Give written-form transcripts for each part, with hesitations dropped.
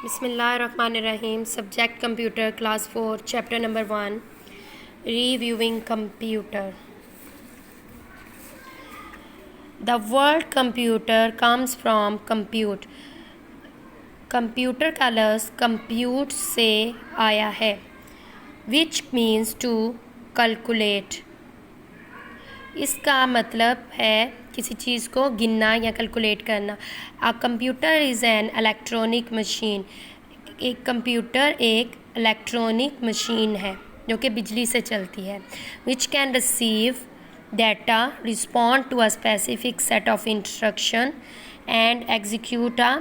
बिस्मिल्लाहिर्रहमानिर्रहीम। Subject computer, class 4, chapter number 1, reviewing computer. The word computer comes from compute. Computer का लफ्ज़ compute से आया है, विच मीन्स टू कैलकुलेट। इसका मतलब है किसी चीज़ को गिनना या कैलकुलेट करना। A computer is an electronic machine. एक कंप्यूटर एक इलेक्ट्रॉनिक मशीन है जो कि बिजली से चलती है। Which can receive data, respond to a specific set of instruction and execute a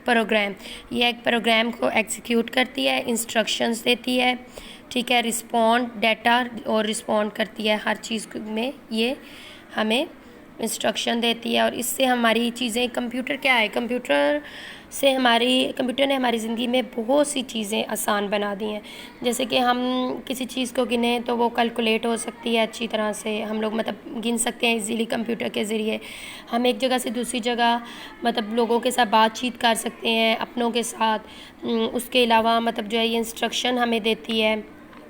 program. ये एक प्रोग्राम को एग्जीक्यूट करती है, इंस्ट्रक्शंस देती है, ठीक है, रिस्पॉन्ड डाटा और रिस्पॉन्ड करती है। हर चीज़ में ये हमें इंस्ट्रक्शन देती है और इससे हमारी चीज़ें, कंप्यूटर क्या है, कंप्यूटर ने हमारी ज़िंदगी में बहुत सी चीज़ें आसान बना दी हैं। जैसे कि हम किसी चीज़ को गिने तो वो कैलकुलेट हो सकती है अच्छी तरह से, हम लोग मतलब गिन सकते हैं इजीली कंप्यूटर के ज़रिए। हम एक जगह से दूसरी जगह मतलब लोगों के साथ बातचीत कर सकते हैं, अपनों के साथ। उसके अलावा मतलब जो है ये इंस्ट्रक्शन हमें देती है,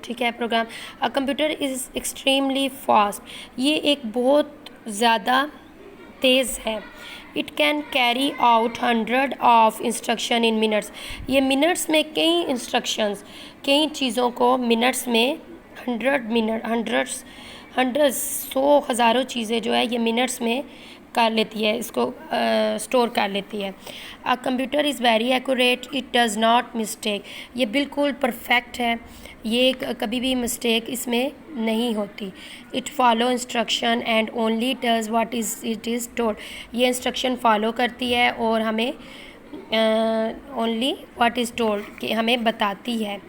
ठीक है, program. A computer is extremely fast. ये एक बहुत ज़्यादा तेज़ है। It can carry out 100 of instruction in minutes. ये मिनट्स में कई इंस्ट्रक्शंस, कई चीज़ों को मिनट्स में 100 100 हज़ारों चीज़ें जो है ये मिनट्स में कर लेती है, इसको स्टोर कर लेती है। अ computer is very accurate, it does not mistake. ये बिल्कुल परफेक्ट है, ये कभी भी मिस्टेक इसमें नहीं होती। It follow instruction and only does what it is told. ये इंस्ट्रक्शन फॉलो करती है और हमें ओनली व्हाट इज़ टोल्ड कि हमें बताती है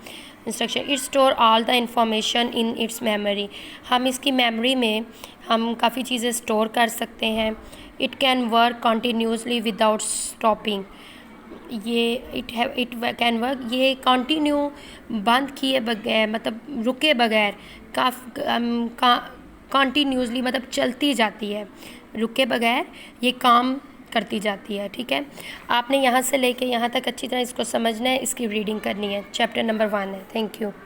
instruction. It store all the information in its memory. हम इसकी मेमोरी में हम काफ़ी चीज़ें स्टोर कर सकते हैं। It can work continuously without stopping. ये इट कैन वर्क, ये कंटिन्यू बंद किए बगैर मतलब रुके बगैर कंटिन्यूसली मतलब चलती जाती है, रुके बगैर ये काम करती जाती है, ठीक है। आपने यहाँ से लेके यहाँ तक अच्छी तरह इसको समझना है, इसकी रीडिंग करनी है। चैप्टर नंबर 1 है। Thank you.